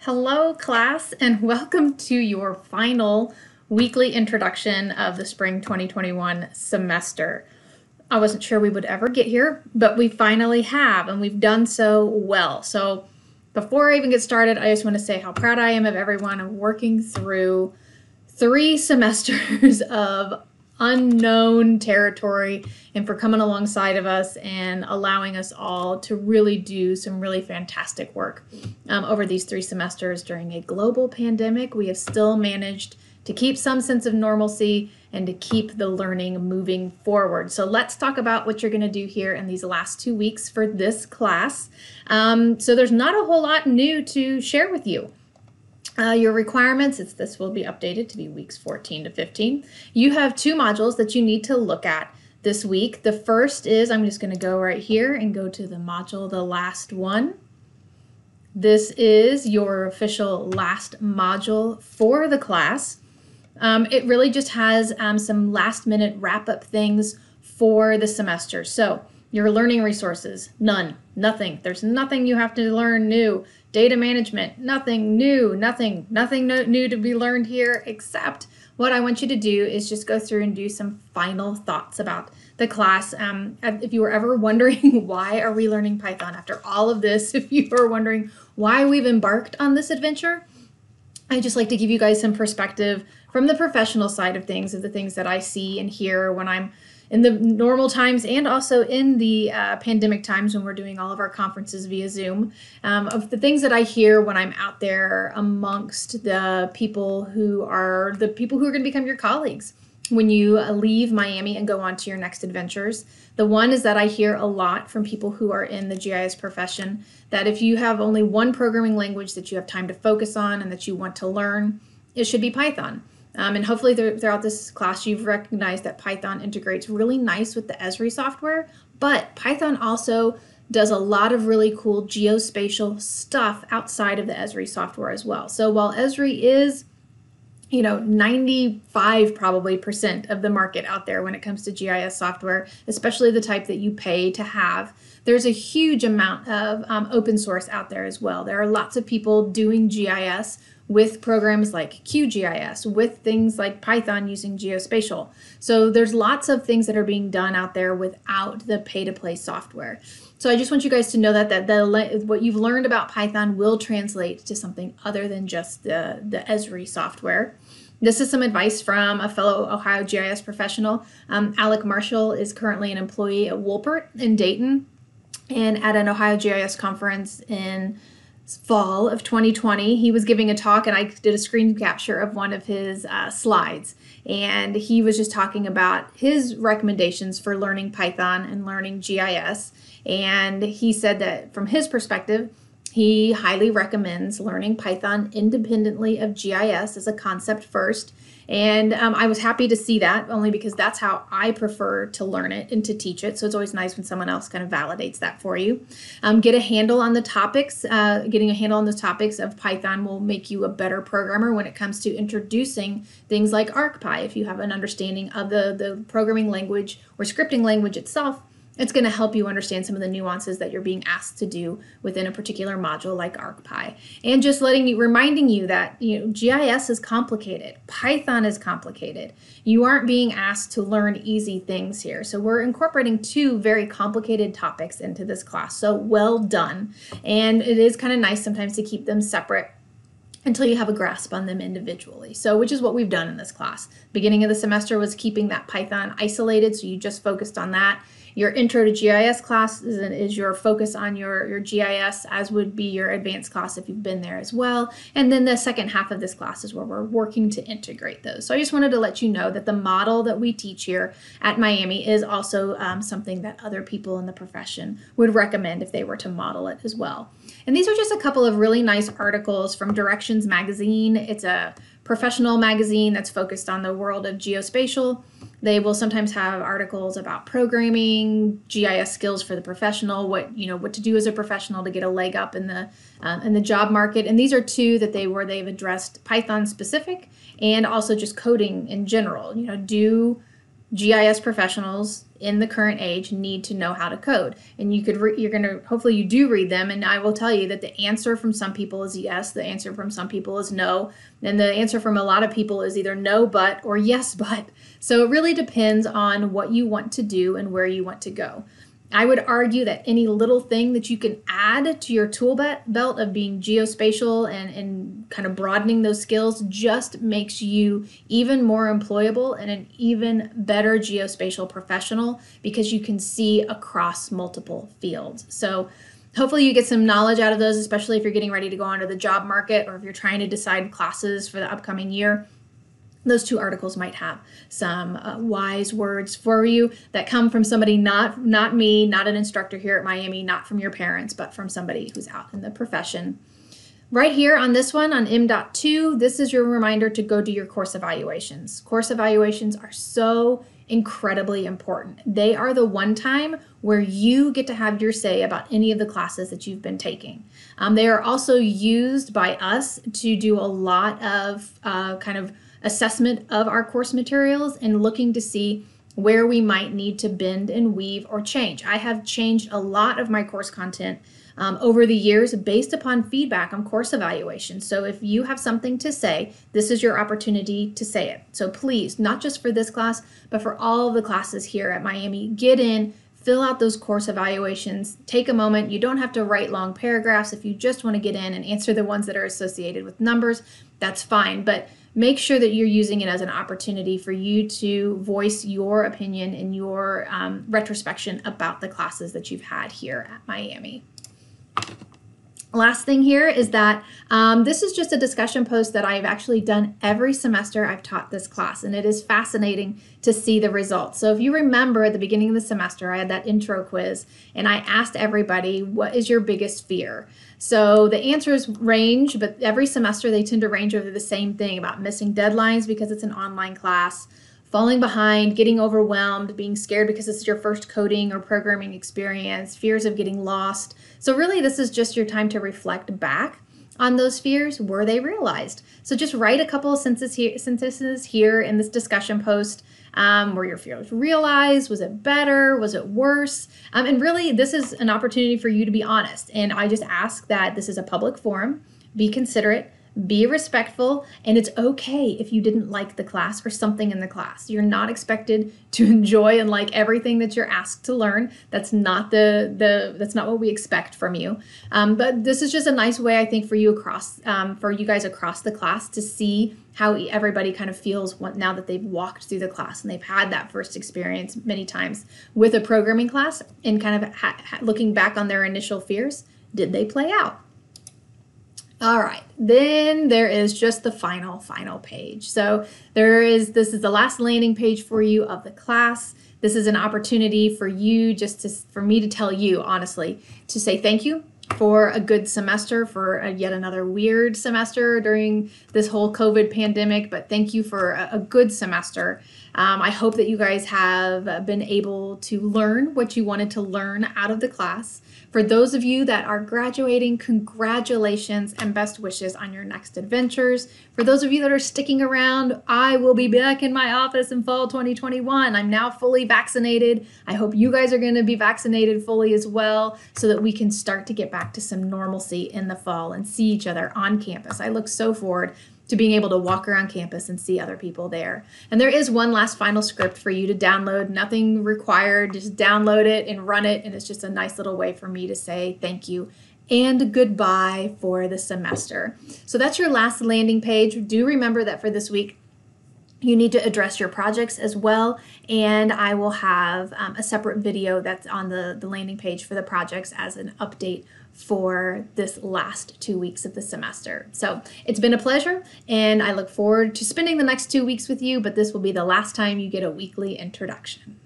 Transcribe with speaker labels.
Speaker 1: Hello, class, and welcome to your final weekly introduction of the spring 2021 semester. I wasn't sure we would ever get here, but we finally have, and we've done so well. So before I even get started, I just want to say how proud I am of everyone of working through 3 semesters of unknown territory and for coming alongside of us and allowing us all to really do some really fantastic work over these 3 semesters during a global pandemic. We have still managed to keep some sense of normalcy and to keep the learning moving forward. So let's talk about what you're going to do here in these last 2 weeks for this class. So there's not a whole lot new to share with you. Your requirements, this will be updated to be weeks 14 to 15. You have 2 modules that you need to look at this week. The first is, I'm just going to go right here and go to the module, the last one. This is your official last module for the class. It really just has some last minute wrap up things for the semester. So your learning resources, nothing. There's nothing you have to learn new. Data management, nothing new, nothing new to be learned here, except what I want you to do is just go through and do some final thoughts about the class. If you were ever wondering why are we learning Python after all of this, if you were wondering why we've embarked on this adventure, I just like to give you guys some perspective from the professional side of things the things that I see and hear when I'm in the normal times and also in the pandemic times when we're doing all of our conferences via Zoom, of the things that I hear when I'm out there amongst the people who are going to become your colleagues when you leave Miami and go on to your next adventures. The one is that I hear a lot from people who are in the GIS profession that if you have only one programming language that you have time to focus on and that you want to learn, it should be Python. And hopefully throughout this class, you've recognized that Python integrates really nice with the Esri software, but Python also does a lot of really cool geospatial stuff outside of the Esri software as well. So while Esri is 95% probably of the market out there when it comes to GIS software, especially the type that you pay to have, there's a huge amount of open source out there as well. There are lots of people doing GIS with programs like QGIS, with things like Python using geospatial. So there's lots of things that are being done out there without the pay-to-play software. So I just want you guys to know that what you've learned about Python will translate to something other than just the Esri software. This is some advice from a fellow Ohio GIS professional. Alec Marshall is currently an employee at Wolpert in Dayton, and at an Ohio GIS conference in fall of 2020, he was giving a talk, and I did a screen capture of one of his slides, and he was just talking about his recommendations for learning Python and learning GIS, and he said that from his perspective, he highly recommends learning Python independently of GIS as a concept first. And I was happy to see that, only because that's how I prefer to learn it and to teach it. So it's always nice when someone else kind of validates that for you. Get a handle on the topics. Getting a handle on the topics of Python will make you a better programmer when it comes to introducing things like ArcPy. If you have an understanding of the programming language or scripting language itself, it's going to help you understand some of the nuances that you're being asked to do within a particular module like ArcPy. And just reminding you that GIS is complicated. Python is complicated. You aren't being asked to learn easy things here. So we're incorporating 2 very complicated topics into this class. So well done. And it is kind of nice sometimes to keep them separate until you have a grasp on them individually. So which is what we've done in this class. Beginning of the semester was keeping that Python isolated, so you just focused on that. Your intro to GIS class is your focus on your GIS, as would be your advanced class if you've been there as well. And then the second half of this class is where we're working to integrate those. So I just wanted to let you know that the model that we teach here at Miami is also something that other people in the profession would recommend if they were to model it as well. And these are just a couple of really nice articles from Directions Magazine. It's a professional magazine that's focused on the world of geospatial. They will sometimes have articles about programming, GIS skills for the professional, what to do as a professional to get a leg up in the job market. And these are 2 that they've addressed Python specific and also just coding in general. Do GIS professionals in the current age need to know how to code. And hopefully you do read them, and I will tell you that the answer from some people is yes, the answer from some people is no, and the answer from a lot of people is either no but or yes but. So it really depends on what you want to do and where you want to go. I would argue that any little thing that you can add to your tool belt of being geospatial and kind of broadening those skills just makes you even more employable and an even better geospatial professional, because you can see across multiple fields. So hopefully you get some knowledge out of those, especially if you're getting ready to go onto the job market or if you're trying to decide classes for the upcoming year. Those 2 articles might have some wise words for you that come from somebody, not me, not an instructor here at Miami, not from your parents, but from somebody who's out in the profession. Right here on this one, on M.2, this is your reminder to go do your course evaluations. Course evaluations are so incredibly important. They are the one time where you get to have your say about any of the classes that you've been taking. They are also used by us to do a lot of kind of assessment of our course materials and looking to see where we might need to bend and weave or change. I have changed a lot of my course content over the years based upon feedback on course evaluation. So if you have something to say, this is your opportunity to say it. So please, not just for this class, but for all of the classes here at Miami, get in, fill out those course evaluations, take a moment. You don't have to write long paragraphs. If you just want to get in and answer the ones that are associated with numbers, that's fine. But make sure that you're using it as an opportunity for you to voice your opinion and your retrospection about the classes that you've had here at Miami. Last thing here is that this is just a discussion post that I've actually done every semester I've taught this class, and it is fascinating to see the results. So if you remember at the beginning of the semester, I had that intro quiz, and I asked everybody, what is your biggest fear? So the answers range, but every semester they tend to range over the same thing about missing deadlines because it's an online class, falling behind, getting overwhelmed, being scared because this is your first coding or programming experience, fears of getting lost. So really this is just your time to reflect back on those fears. Were they realized? So just write a couple of sentences here in this discussion post. Were your fears realized? Was it better? Was it worse? And really, this is an opportunity for you to be honest. And I just ask that this is a public forum. Be considerate, be respectful, and it's okay if you didn't like the class or something in the class. You're not expected to enjoy and like everything that you're asked to learn. That's not that's not what we expect from you. But this is just a nice way, I think, for you guys across the class to see how everybody kind of feels now that they've walked through the class and they've had that first experience many times with a programming class, and kind of looking back on their initial fears. Did they play out? All right, then there is just the final page. So this is the last landing page for you of the class. This is an opportunity for you for me to tell you, honestly, to say thank you for a good semester, for yet another weird semester during this whole COVID pandemic, but thank you for a good semester. I hope that you guys have been able to learn what you wanted to learn out of the class. For those of you that are graduating, congratulations and best wishes on your next adventures. For those of you that are sticking around, I will be back in my office in fall 2021. I'm now fully vaccinated. I hope you guys are going to be vaccinated fully as well, so that we can start to get back to some normalcy in the fall and see each other on campus. I look so forward to being able to walk around campus and see other people there. And there is one last final script for you to download. Nothing required, just download it and run it. And it's just a nice little way for me to say thank you and goodbye for the semester. So that's your last landing page. Do remember that for this week, you need to address your projects as well, and I will have a separate video that's on the landing page for the projects as an update for this last 2 weeks of the semester. So it's been a pleasure, and I look forward to spending the next 2 weeks with you, but this will be the last time you get a weekly introduction.